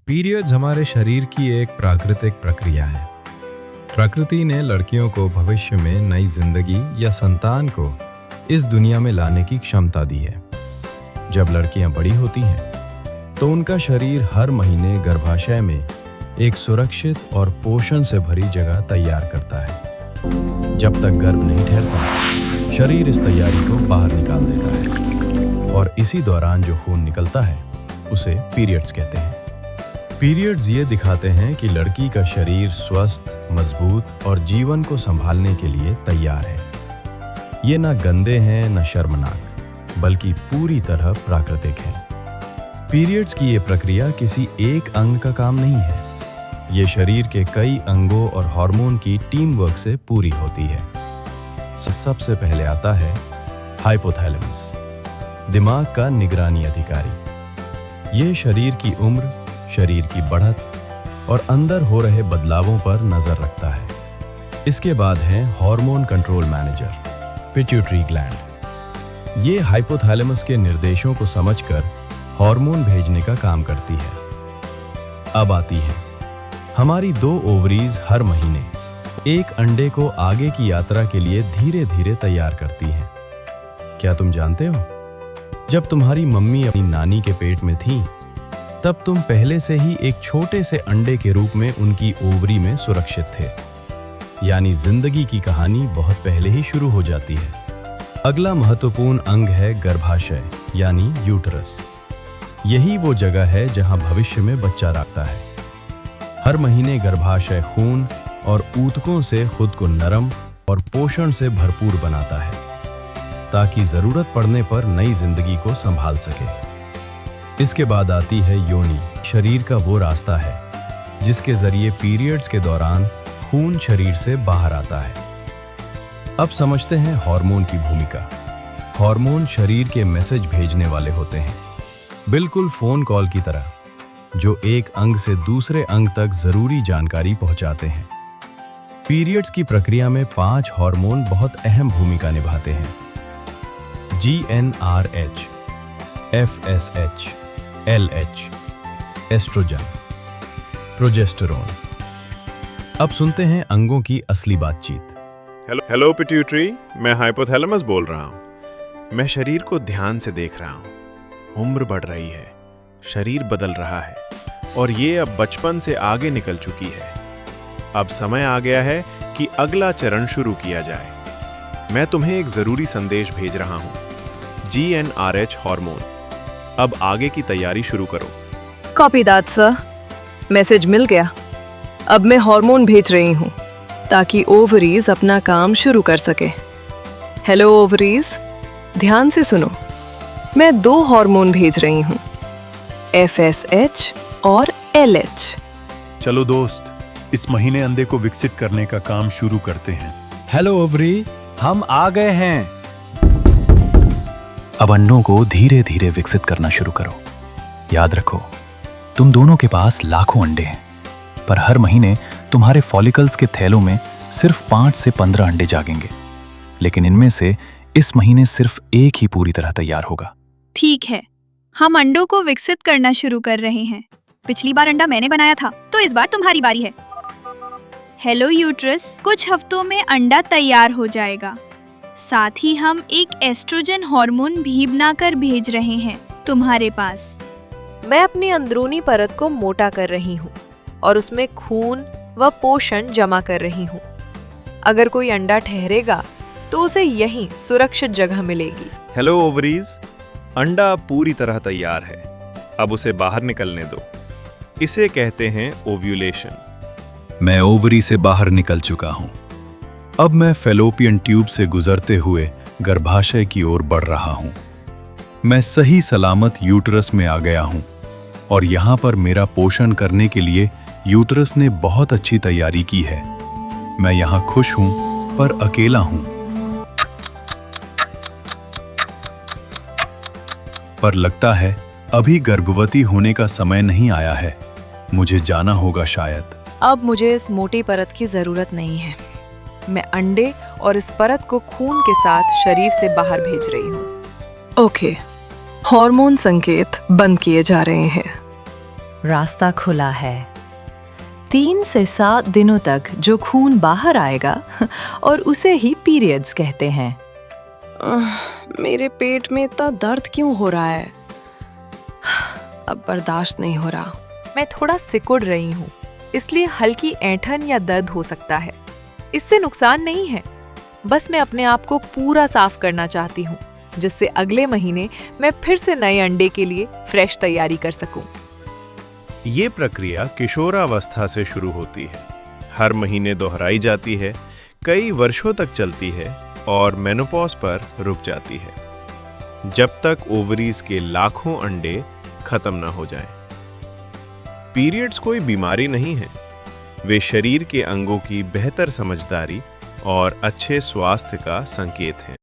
Periods हमारे शरीर की एक प्राकृतिक प्रक्रिया है। प्रकृति ने लड़कियों को भविष्य में नई जिंदगी या संतान को इस दुनिया में लाने की क्षमता दी है। जब लड़कियां बड़ी होती हैं तो उनका शरीर हर महीने गर्भाशय में एक सुरक्षित और पोषण से भरी जगह तैयार करता है। जब तक गर्भ नहीं ठहरता, शरीर इस तैयारी को बाहर निकाल देता है और इसी दौरान जो खून निकलता है उसे पीरियड्स कहते हैं। पीरियड्स ये दिखाते हैं कि लड़की का शरीर स्वस्थ, मजबूत और जीवन को संभालने के लिए तैयार है। ये ना गंदे हैं न शर्मनाक, बल्कि पूरी तरह प्राकृतिक है। पीरियड्स की ये प्रक्रिया किसी एक अंग का काम नहीं है। ये शरीर के कई अंगों और हार्मोन की टीम वर्क से पूरी होती है। सबसे पहले आता है हाइपोथैलेमस, दिमाग का निगरानी अधिकारी। ये शरीर की उम्र, शरीर की बढ़त और अंदर हो रहे बदलावों पर नजर रखता है। इसके बाद है hormone control manager, pituitary gland. ये हाइपोथैलेमस के निर्देशों को समझकर हार्मोन भेजने का काम करती है। अब आती है हमारी 2 ओवरीज हर महीने एक अंडे को आगे की यात्रा के लिए धीरे धीरे तैयार करती हैं। क्या तुम जानते हो, जब तुम्हारी मम्मी अपनी नानी के पेट में थी तब तुम पहले से ही एक छोटे से अंडे के रूप में उनकी ओवरी में सुरक्षित थे। यानी जिंदगी की कहानी बहुत पहले ही शुरू हो जाती है। अगला महत्वपूर्ण अंग है गर्भाशय यानी यूटरस। यही वो जगह है जहां भविष्य में बच्चा रखता है। हर महीने गर्भाशय खून और ऊतकों से खुद को नरम और पोषण से भरपूर बनाता है ताकि जरूरत पड़ने पर नई जिंदगी को संभाल सके। इसके बाद आती है योनि। शरीर का वो रास्ता है जिसके जरिए पीरियड्स के दौरान खून शरीर से बाहर आता है। अब समझते हैं हार्मोन की भूमिका। हार्मोन शरीर के मैसेज भेजने वाले होते हैं, बिल्कुल फोन कॉल की तरह, जो एक अंग से दूसरे अंग तक जरूरी जानकारी पहुंचाते हैं। पीरियड्स की प्रक्रिया में 5 हार्मोन बहुत अहम भूमिका निभाते हैं। GnRH, FSH, LH, oestrogen, progesterone. अब सुनते हैं अंगों की असली बातचीत। हेलो पिट्यूटरी, मैं हाइपोथैलेमस बोल रहा हूँ। मैं शरीर को ध्यान से देख रहा हूँ। उम्र बढ़ रही है, शरीर बदल रहा है और ये अब बचपन से आगे निकल चुकी है। अब समय आ गया है कि अगला चरण शुरू किया जाए। मैं तुम्हें एक जरूरी संदेश भेज रहा हूँ। GnRH हार्मोन, अब आगे की तैयारी शुरू करो। Copy that sir. मैसेज मिल गया। अब मैं हार्मोन भेज रही हूँ ताकि ओवरीज अपना काम शुरू कर सके। हेलो ओवरीज, ध्यान से सुनो। मैं 2 हार्मोन भेज रही हूँ, FSH और LH। चलो दोस्त, इस महीने अंडे को विकसित करने का काम शुरू करते हैं। हेलो ओवरी, हम आ गए हैं। अब अंडों को धीरे धीरे विकसित करना शुरू करो। याद रखो, तुम दोनों के पास लाखों अंडे हैं, पर हर महीने तुम्हारे फॉलिकल्स के थैलों में सिर्फ 5 से 15 अंडे जागेंगे। लेकिन इनमें से इस महीने सिर्फ एक ही पूरी तरह तैयार होगा। ठीक है, हम अंडों को विकसित करना शुरू कर रहे हैं। पिछली बार अंडा मैंने बनाया था, तो इस बार तुम्हारी बारी है। हेलो यूट्रस, कुछ हफ्तों में अंडा तैयार हो जाएगा। साथ ही हम एक एस्ट्रोजन हार्मोन भी बनाकर भेज रहे हैं तुम्हारे पास। मैं अपनी अंदरूनी परत को मोटा कर रही हूँ और उसमें खून व पोषण जमा कर रही हूँ। अगर कोई अंडा ठहरेगा तो उसे यहीं सुरक्षित जगह मिलेगी। हेलो ओवरीज, अंडा पूरी तरह तैयार है। अब उसे बाहर निकलने दो। इसे कहते हैं ओव्यूलेशन। मैं ओवरी से बाहर निकल चुका हूँ। अब मैं फैलोपियन ट्यूब से गुजरते हुए गर्भाशय की ओर बढ़ रहा हूँ। मैं सही सलामत यूटरस में आ गया हूँ और यहाँ पर मेरा पोषण करने के लिए यूटरस ने बहुत अच्छी तैयारी की है। मैं यहाँ खुश हूँ पर अकेला हूँ। पर लगता है अभी गर्भवती होने का समय नहीं आया है। मुझे जाना होगा शायद। अब मुझे इस मोटी परत की जरूरत नहीं है। मैं अंडे और इस परत को खून के साथ शरीर से बाहर भेज रही हूँ। ओके, हार्मोन संकेत बंद किए जा रहे हैं। रास्ता खुला है। 3 से 7 दिनों तक जो खून बाहर आएगा और उसे ही पीरियड्स कहते हैं। मेरे पेट में इतना दर्द क्यों हो रहा है? अब बर्दाश्त नहीं हो रहा। मैं थोड़ा सिकुड़ रही हूँ, इसलिए हल्की ऐंठन या दर्द हो सकता है। इससे नुकसान नहीं है, बस मैं अपने आप को पूरा साफ करना चाहती हूँ, जिससे अगले महीने मैं फिर से नए अंडे के लिए फ्रेश तैयारी कर सकूं। ये प्रक्रिया किशोरावस्था से शुरू होती है, हर महीने दोहराई जाती है, कई वर्षों तक चलती है और मेनोपॉज पर रुक जाती है, जब तक ओवरीज के लाखों अंडे खत्म न हो जाएं। पीरियड्स कोई बीमारी नहीं है, वे शरीर के अंगों की बेहतर समझदारी और अच्छे स्वास्थ्य का संकेत हैं।